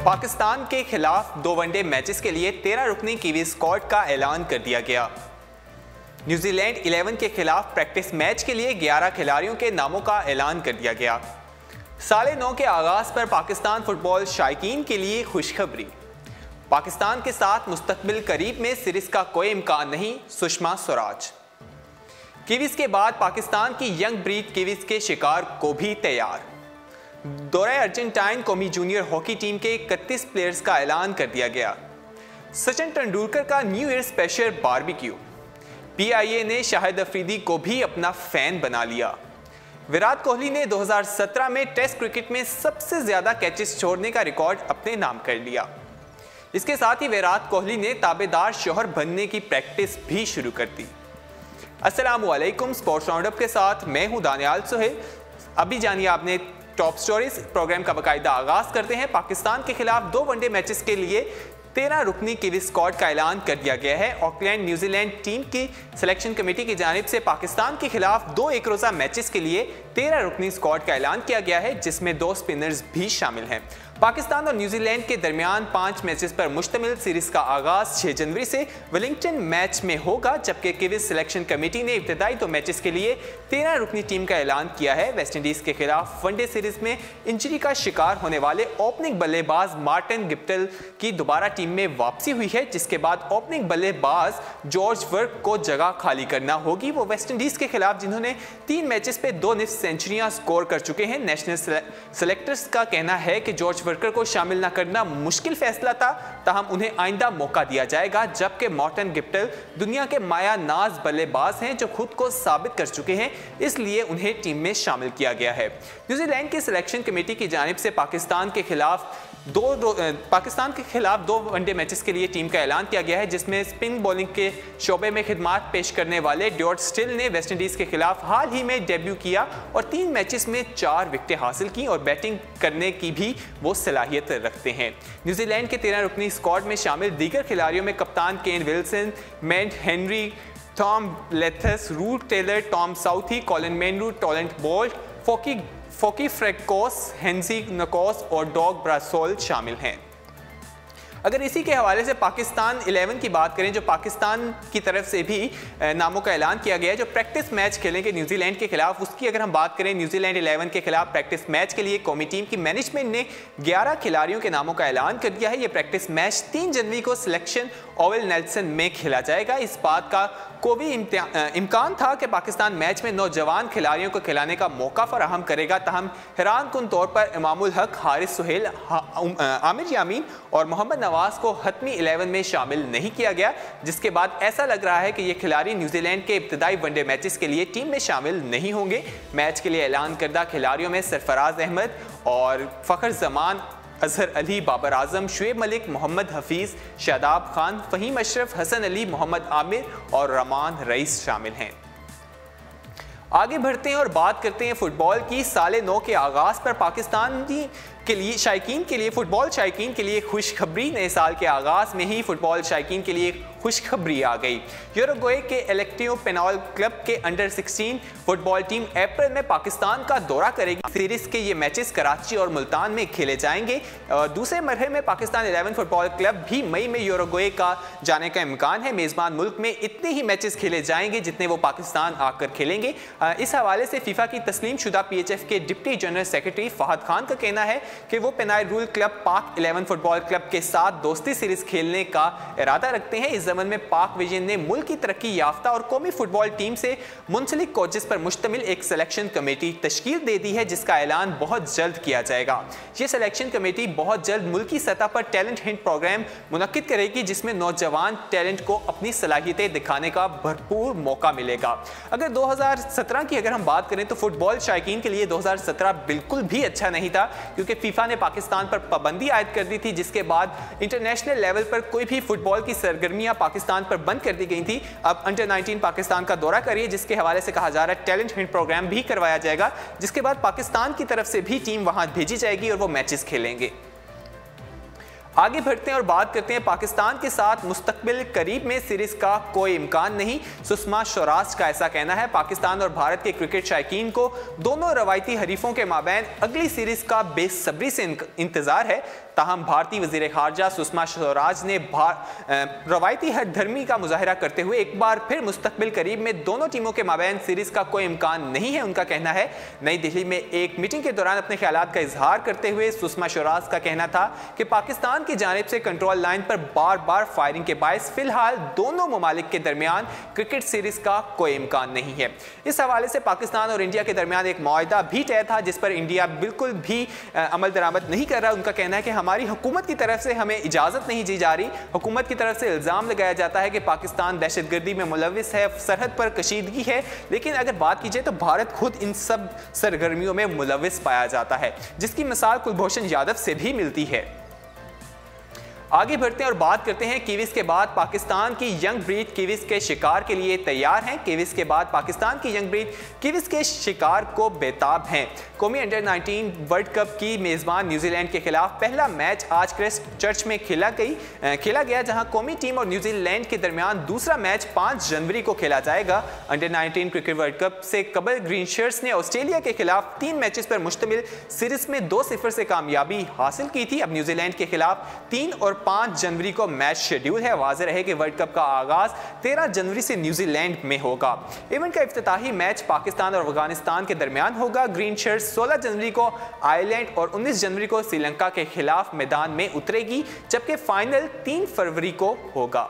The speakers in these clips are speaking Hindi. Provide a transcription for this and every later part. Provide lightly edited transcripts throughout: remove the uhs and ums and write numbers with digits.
पाकिस्तान के खिलाफ 2 वनडे मैचेस के लिए 13 रुकनी कीवी स्क्वाड का ऐलान कर दिया गया। न्यूजीलैंड 11 के खिलाफ प्रैक्टिस मैच के लिए 11 खिलाड़ियों के नामों का ऐलान कर दिया गया। 9:30 के आगाज पर पाकिस्तान फुटबॉल शायकीन के लिए खुशखबरी। पाकिस्तान के साथ मुस्तकबिल करीब में सीरीज का कोई इम्कान नहीं, सुषमा स्वराज। कीवीज के बाद पाकिस्तान की यंग ब्रीड कीवीज के शिकार को भी तैयार। दौरे अर्जेंटाइन कौमी जूनियर हॉकी टीम के 31 प्लेयर्स का ऐलान कर दिया गया। सचिन तेंदुलकर का new year special barbecue. PIA ने शाहिद अफरीदी को भी अपना फैन बना लिया। विराट कोहली ने 2017 में टेस्ट क्रिकेट में सबसे ज्यादा कैचेस छोड़ने का रिकॉर्ड अपने नाम कर लिया। इसके साथ ही विराट कोहली ने ताबेदार शौहर बनने की प्रैक्टिस भी शुरू कर दी। अस्सलामु अलैकुम, स्पोर्ट्स राउंडअप के साथ मैं हूं दानियाल सुहेल। अभी जानिए आपने टॉप स्टोरीज। प्रोग्राम का बाकायदा आगाज करते हैं। पाकिस्तान के खिलाफ 2 वनडे मैचेस के लिए 13 रुकनी कीवी स्क्वाड का ऐलान कर दिया गया है। ऑकलैंड न्यूजीलैंड टीम की सिलेक्शन कमेटी की जानिब से पाकिस्तान के खिलाफ 2 एक रोजा मैचेस के लिए 13 रुकनी स्क्वाड का ऐलान किया गया है, जिसमें 2 स्पिनर्स भी शामिल हैं। पाकिस्तान और न्यूजीलैंड के दरमियान 5 मैचेस पर मुश्तमिल सीरीज का आगाज 6 जनवरी से वेलिंगटन मैच में होगा, जबकि कीवीज सिलेक्शन कमेटी ने इब्तदाई 2 मैचेस के लिए 13 रुकनी टीम का ऐलान किया है। वेस्टइंडीज के खिलाफ वनडे सीरीज में इंजरी का शिकार होने वाले ओपनिंग बल्लेबाज मार्टिन गिप्टिल की दोबारा टीम में वापसी हुई है, जिसके बाद ओपनिंग बल्लेबाज जॉर्ज वर्क को जगह खाली करना होगी। वो वेस्टइंडीज के खिलाफ जिन्होंने 3 मैचेस पे 2 निफ्ट सेंचुरियां स्कोर कर चुके हैं। नेशनल सेलेक्टर्स का कहना है कि जॉर्ज वर्कर को शामिल न करना मुश्किल फैसला था, ताहम उन्हें आइंदा मौका दिया जाएगा, जबकि मार्टिन गिप्टिल दुनिया के माया नाज बल्लेबाज हैं जो खुद को साबित कर चुके हैं, इसलिए उन्हें टीम में शामिल किया गया है। न्यूजीलैंड की सिलेक्शन कमेटी की जानिब से पाकिस्तान के खिलाफ 2 वनडे मैचेस के लिए टीम का ऐलान किया गया है, जिसमें स्पिन बॉलिंग के शोबे में खिदमात पेश करने वाले ड्यूअर्ट स्टिल ने वेस्टइंडीज के खिलाफ हाल ही में डेब्यू किया और 3 मैचेस में 4 विकेटें हासिल की और बैटिंग करने की भी वो सलाहियत रखते हैं। न्यूजीलैंड के 13 रुकनी स्क्वाड में शामिल दीगर खिलाड़ियों में कप्तान Kane Williamson, Matt Henry, Tom Latham, Ross Taylor, Tom Southee, Colin Munro, Trent Boult, Lockie Ferguson, Henry Nicholls और डॉग ब्रासोल शामिल हैं। अगर इसी के हवाले से पाकिस्तान 11 की बात करें, जो पाकिस्तान की तरफ से भी नामों का ऐलान किया गया है, जो प्रैक्टिस मैच खेलेंगे न्यूजीलैंड के खिलाफ, उसकी अगर हम बात करें, न्यूजीलैंड 11 के खिलाफ प्रैक्टिस मैच के लिए कौमी टीम की मैनेजमेंट ने 11 खिलाड़ियों के नामों का ऐलान कर दिया है। ये प्रैक्टिस मैच 3 जनवरी को सिलेक्शन ओवल नेल्सन में खेला जाएगा। इस बात का कोई इम्कान था कि पाकिस्तान मैच में नौजवान खिलाड़ियों को खिलाने का मौका फराहम करेगा, ताहम हैरान कुन तौर पर इमामुल हक, हारिस सुहेल, आमिर यामीन और मोहम्मद नवाज को हतमी 11 में शामिल नहीं किया गया, जिसके बाद ऐसा लग रहा है कि ये खिलाड़ी न्यूजीलैंड के इब्तदाई वनडे मैचेस के लिए टीम में शामिल नहीं होंगे। मैच के लिए ऐलान करदा खिलाड़ियों में सरफराज अहमद और फ़खर जमान, अजहर अली, बाबर आजम, शुएब मलिक, मोहम्मद हफीज़, शादाब खान, फ़हीम अशरफ, हसन अली, मोहम्मद आमिर और रमान रईस शामिल हैं। आगे बढ़ते हैं और बात करते हैं फुटबॉल की। 9:30 के आगाज़ पर पाकिस्तान के लिए फुटबॉल शायकीन के लिए खुशखबरी। नए साल के आगाज़ में ही फुटबॉल शायकीन के लिए खुशखबरी आ गई। यूरुग्वे के इलेक्टिव पेनॉल क्लब के अंडर 16 फुटबॉल टीम अप्रैल में पाकिस्तान का दौरा करेगी। सीरीज के ये मैचेस कराची और मुल्तान में खेले जाएंगे। दूसरे मरहले में पाकिस्तान 11 फुटबॉल क्लब भी मई में यूरुग्वे का जाने का इम्कान है। मेज़बान मुल्क में इतने ही मैचेस खेले जाएंगे जितने वो पाकिस्तान आकर खेलेंगे। इस हवाले से फीफा की तस्लीम शुदा PHF के deputy general secretary Fahad Khan का कहना है कि वो पेनाइल रूल क्लब पाक 11 फुटबॉल क्लब के साथ दोस्ती सीरीज खेलने का इरादा रखते हैं। इस जमन में पाक विजन ने मुल्क की तरक्की याफ्ता और कौमी फुटबॉल टीम से मुंसलिक कोचेस पर मुश्तमिल एक सिलेक्शन कमेटी तश्कील दे दी है, जिसका ऐलान बहुत जल्द किया जाएगा। ये सिलेक्शन कमेटी बहुत जल्द मुल्की सतह पर टैलेंट हिंट प्रोग्राम मुनक्किद करेगी, जिसमें नौजवान टैलेंट को अपनी सलाहियतें दिखाने का भरपूर मौका मिलेगा। अगर 2017 की अगर हम बात करें तो फुटबॉल शायकीन के लिए 2017 बिल्कुल भी अच्छा नहीं था, क्योंकि फीफा ने पाकिस्तान पर पाबंदी आयद कर दी थी, जिसके बाद इंटरनेशनल लेवल पर कोई भी फुटबॉल की सरगर्मियां पाकिस्तान पर बंद कर दी गई थी। अब अंडर 19 पाकिस्तान का दौरा करिए, जिसके हवाले से कहा जा रहा है टैलेंट हिंट प्रोग्राम भी करवाया जाएगा, जिसके बाद पाकिस्तान की तरफ से भी टीम वहां भेजी जाएगी और वो मैचेस खेलेंगे। आगे बढ़ते हैं और बात करते हैं पाकिस्तान के साथ मुस्तकबिल करीब में सीरीज का कोई इम्कान नहीं, सुषमा स्वराज का ऐसा कहना है। पाकिस्तान और भारत के क्रिकेट शायकीन को दोनों रवायती हरीफों के माबैन अगली सीरीज का बेसब्री से इंतजार है। ताहम भारतीय वज़ीर ख़ारजा सुषमा स्वराज ने रवायती हठधर्मी का मुजाहरा करते हुए एक बार फिर मुस्तकबिल करीब में दोनों टीमों के माबैन सीरीज का कोई इम्कान नहीं है उनका कहना है। नई दिल्ली में एक मीटिंग के दौरान अपने ख्यालात का इजहार करते हुए सुषमा स्वराज का कहना था कि पाकिस्तान की जानिब से कंट्रोल लाइन पर बार बार फायरिंग के बायस फिलहाल दोनों ममालिक के दरमियान क्रिकेट सीरीज का कोई इम्कान नहीं है। इस हवाले से पाकिस्तान और इंडिया के दरमियान एक मुआहदा भी तय था जिस पर इंडिया बिल्कुल भी अमल दरामद नहीं कर रहा। उनका कहना है कि हमारी हुकूमत की तरफ से हमें इजाज़त नहीं दी जा रही। हुकूमत की तरफ से इल्ज़ाम लगाया जाता है कि पाकिस्तान दहशतगर्दी में मुलविस है, सरहद पर कशीदगी है, लेकिन अगर बात की जाए तो भारत खुद इन सब सरगर्मियों में मुलविस पाया जाता है, जिसकी मिसाल कुलभूषण यादव से भी मिलती है। आगे बढ़ते हैं और बात करते हैं कीवीज के बाद पाकिस्तान की यंग ब्रीड कीवीज के शिकार के लिए तैयार हैं। कीवीज के बाद पाकिस्तान की यंग ब्रीड कीवीज के शिकार को बेताब हैं। कौमी अंडर 19 वर्ल्ड कप की मेज़बान न्यूजीलैंड के खिलाफ पहला मैच आज क्राइस्ट चर्च में खेला गया, जहां कौमी टीम और न्यूजीलैंड के दरमियान दूसरा मैच 5 जनवरी को खेला जाएगा। अंडर 19 क्रिकेट वर्ल्ड कप से कबल ग्रीन शर्ट्स ने ऑस्ट्रेलिया के खिलाफ 3 मैचेस पर मुश्तमिल सीरीज में 2-0 से कामयाबी हासिल की थी। अब न्यूजीलैंड के खिलाफ 3 और 5 जनवरी को मैच शेड्यूल है। वाज़ेह रहे कि वर्ल्ड कप का आगाज 13 जनवरी से न्यूजीलैंड में होगा। इवेंट का इफ्तिताही मैच पाकिस्तान और अफगानिस्तान के दरमियान होगा। ग्रीन शर्ट्स 16 जनवरी को आयरलैंड और 19 जनवरी को श्रीलंका के खिलाफ मैदान में उतरेगी, जबकि फाइनल 3 फरवरी को होगा।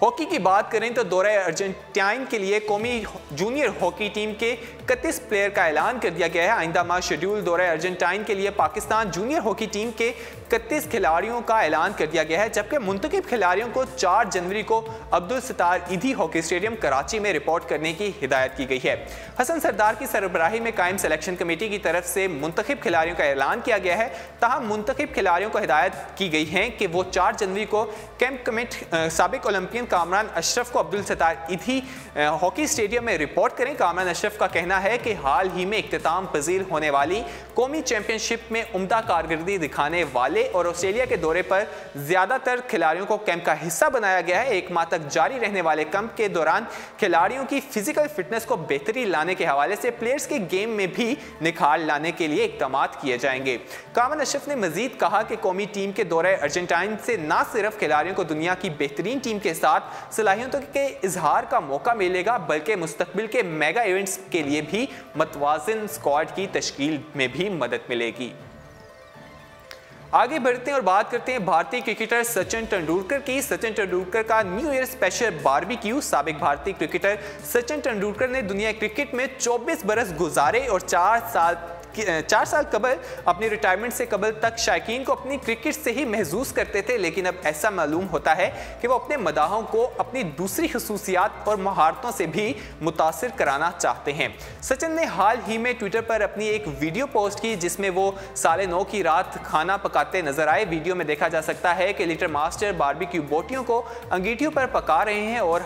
हॉकी की बात करें तो दौरे अर्जेंटाइन के लिए कौमी जूनियर हॉकी टीम के 31 प्लेयर का ऐलान कर दिया गया है। आइंदा माह शेड्यूल दौरे अर्जेंटाइन के लिए पाकिस्तान जूनियर हॉकी टीम के 31 खिलाड़ियों का ऐलान कर दिया गया है, जबकि मुंतखब खिलाड़ियों को 4 जनवरी को अब्दुल सत्तार ईदी हॉकी स्टेडियम कराची में रिपोर्ट करने की हिदायत की गई है। हसन सरदार की सरबराही में कायम सिलेक्शन कमेटी की तरफ से मुंतखब खिलाड़ियों का ऐलान किया गया है। ताहम मुंतखब खिलाड़ियों को हिदायत की गई है कि वो 4 जनवरी को कैंप कमेटी साबिक ओलंपियन कामरान अशरफ को अब्दुल सत्तार ईदी हॉकी स्टेडियम में रिपोर्ट करें। कामरान अशरफ का कहना है कि हाल ही में इख्तिताम पजीर होने वाली कौमी चैंपियनशिप में उम्दा कारकर्दगी दिखाने वाले और ऑस्ट्रेलिया के दौरे पर ज्यादातर खिलाड़ियों को कैंप का हिस्सा बनाया गया है। 1 माह तक जारी रहने वाले कैंप के दौरान खिलाड़ियों की फिजिकल फिटनेस को बेहतरी लाने के हवाले से प्लेयर्स के गेम में भी निखार लाने के लिए इकदाम किए जाएंगे। कामरान अशरफ ने मजीद कहा कि कौमी टीम के दौरे अर्जेंटाइन से न सिर्फ खिलाड़ियों को दुनिया की बेहतरीन टीम के साथ सलाहियतों के इजहार का मौका मिलेगा, बल्कि मुस्तकबिल के मेगा इवेंट्स के लिए भी मतवाज़िन स्क्वाड की तश्कील में भी मदद मिलेगी। आगे बढ़ते हैं और बात करते हैं भारतीय क्रिकेटर सचिन तेंदुलकर की। सचिन तेंदुलकर का न्यू ईयर स्पेशल बारबेक्यू। साबिक भारतीय क्रिकेटर सचिन तेंदुलकर ने दुनिया क्रिकेट में 24 बरस गुजारे और 4 साल कबल अपनी रिटायरमेंट से कबल तक शायकीन को अपनी क्रिकेट से ही महसूस करते थे, लेकिन अब ऐसा मालूम होता है कि वो अपने मदाहों को अपनी दूसरी खसूसियात और महारतों से भी मुतासिर कराना चाहते हैं। सचिन ने हाल ही में ट्विटर पर अपनी एक वीडियो पोस्ट की जिसमें वो 9:30 की रात खाना पकाते नजर आए। वीडियो में देखा जा सकता है कि लिटिल मास्टर बारबेक्यू बोटियों को अंगीठियों पर पका रहे हैं और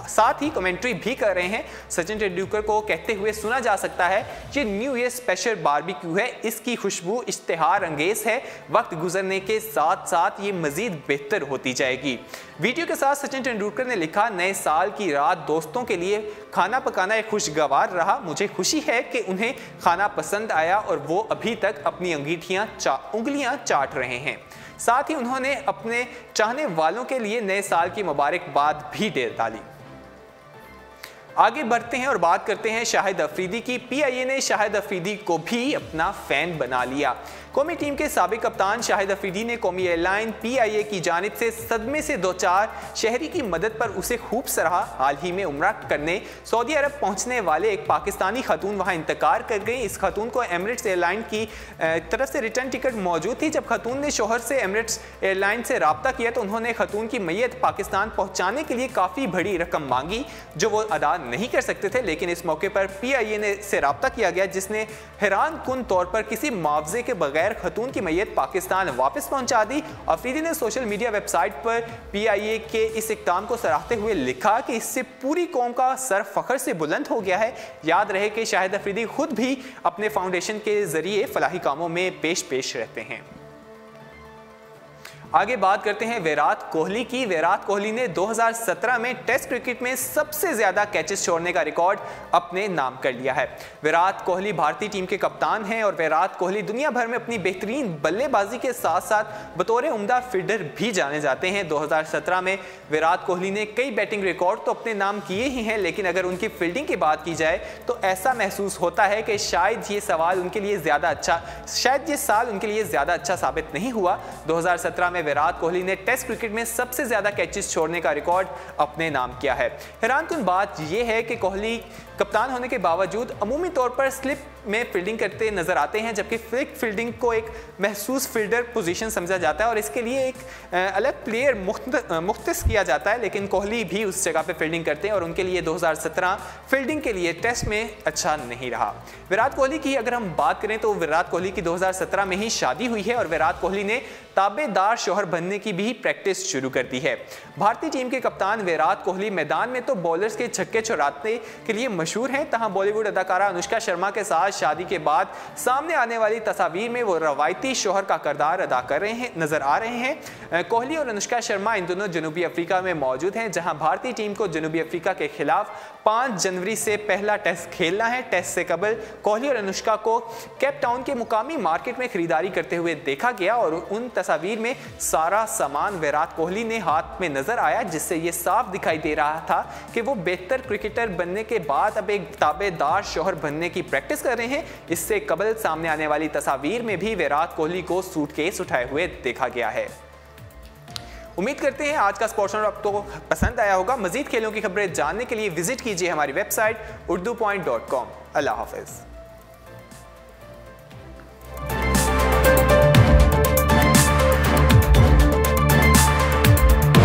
साथ ही कमेंट्री भी कर रहे हैं। सचिन तेंदुलकर को कहते हुए सुना जा सकता है कि न्यू ईयर स्पेशल बारबेक्यू है, इसकी खुशबू इश्तिहार अंगेज है, वक्त गुजरने के साथ साथ ये मजीद बेहतर होती जाएगी। वीडियो के साथ सचिन तेंदुलकर ने लिखा, नए साल की रात दोस्तों के लिए खाना पकाना एक खुशगवार रहा। मुझे खुशी है कि उन्हें खाना पसंद आया और वो अभी तक अपनी उंगलियां चाट रहे हैं। साथ ही उन्होंने अपने चाहने वालों के लिए नए साल की मुबारकबाद भी दे डाली। आगे बढ़ते हैं और बात करते हैं शाहिद अफरीदी की। पीआईए ने शाहिद अफरीदी को भी अपना फैन बना लिया। कौमी टीम के साबिक कप्तान शाहिद अफरीदी ने कौमी एयरलाइन पीआईए की जानिब से सदमे से 2-4 शहरी की मदद पर उसे खूब सराहा। हाल ही में उम्रा करने सऊदी अरब पहुंचने वाले एक पाकिस्तानी खातून वहां इंतकाल कर गई। इस खातून को एमिरेट्स एयरलाइन की तरफ से रिटर्न टिकट मौजूद थी। जब खातून ने शोहर से एमिरेट्स एयरलाइन से रब्ता किया तो उन्होंने खातून की मैयत पाकिस्तान पहुँचाने के लिए काफ़ी बड़ी रकम मांगी जो वो अदा नहीं कर सकते थे, लेकिन इस मौके पर पीआईए से रब्ता किया गया जिसने हैरान कुन तौर पर किसी मुआवजे के बगैर खतून की मैयत पाकिस्तान वापस पहुंचा दी। अफरीदी ने सोशल मीडिया वेबसाइट पर पीआईए के इस इक़दाम को सराहते हुए लिखा कि इससे पूरी कौम का सर फख्र से बुलंद हो गया है। याद रहे कि शाहिद अफरीदी खुद भी अपने फाउंडेशन के जरिए फलाही कामों में पेश रहते हैं। आगे बात करते हैं विराट कोहली की। विराट कोहली ने 2017 में टेस्ट क्रिकेट में सबसे ज्यादा कैचेस छोड़ने का रिकॉर्ड अपने नाम कर लिया है। विराट कोहली भारतीय टीम के कप्तान हैं और विराट कोहली दुनिया भर में अपनी बेहतरीन बल्लेबाजी के साथ साथ बतौर उम्दा फील्डर भी जाने जाते हैं। 2017 में विराट कोहली ने कई बैटिंग रिकॉर्ड तो अपने नाम किए ही हैं, लेकिन अगर उनकी फील्डिंग की बात की जाए तो ऐसा महसूस होता है कि शायद ये साल उनके लिए ज्यादा अच्छा साबित नहीं हुआ। 2017 में विराट कोहली ने टेस्ट क्रिकेट में सबसे ज्यादा कैचेस छोड़ने का रिकॉर्ड अपने नाम किया है। हैरानकुन बात यह है कि कोहली कप्तान होने के बावजूद अमूमी तौर पर स्लिप में फील्डिंग करते नजर आते हैं, जबकि फ्लिक फील्डिंग को एक महसूस फील्डर पोजीशन समझा जाता है और इसके लिए एक अलग प्लेयर मुख्तस किया जाता है, लेकिन कोहली भी उस जगह पे फील्डिंग करते हैं और उनके लिए 2017 फील्डिंग के लिए टेस्ट में अच्छा नहीं रहा। विराट कोहली की अगर हम बात करें तो विराट कोहली की 2017 में ही शादी हुई है और विराट कोहली ने ताबेदार शौहर बनने की भी प्रैक्टिस शुरू कर दी है। भारतीय टीम के कप्तान विराट कोहली मैदान में तो बॉलर्स के छक्के चुराने के लिए मशहूर हैं, तहां बॉलीवुड अदाकारा अनुष्का शर्मा के साथ शादी के बाद सामने आने वाली तस्वीर में वो रवायती शौहर का किरदार अदा कर रहे हैं नजर आ रहे हैं। कोहली और अनुष्का शर्मा इन दोनों जनूबी अफ्रीका में मौजूद हैं, जहां भारतीय टीम को जनूबी अफ्रीका के खिलाफ 5 जनवरी से पहला टेस्ट खेलना है। टेस्ट से कबल कोहली और अनुष्का को केप टाउन के मुकामी मार्केट में खरीदारी करते हुए देखा गया और उन तस्वीर में सारा सामान विराट कोहली ने हाथ में नजर आया, जिससे ये साफ दिखाई दे रहा था कि वो बेहतर क्रिकेटर बनने के बाद अब एक ताबेदार शौहर बनने की प्रैक्टिस कर रहे हैं। इससे कबल सामने आने वाली तस्वीर में भी विराट कोहली को सूटकेस उठाए हुए देखा गया है। उम्मीद करते हैं आज का स्पोर्ट्स राउंडअप आपको पसंद आया होगा। मजीद खेलों की खबरें जानने के लिए विजिट कीजिए हमारी वेबसाइट urdupoint.com। अल्लाह हाफिज।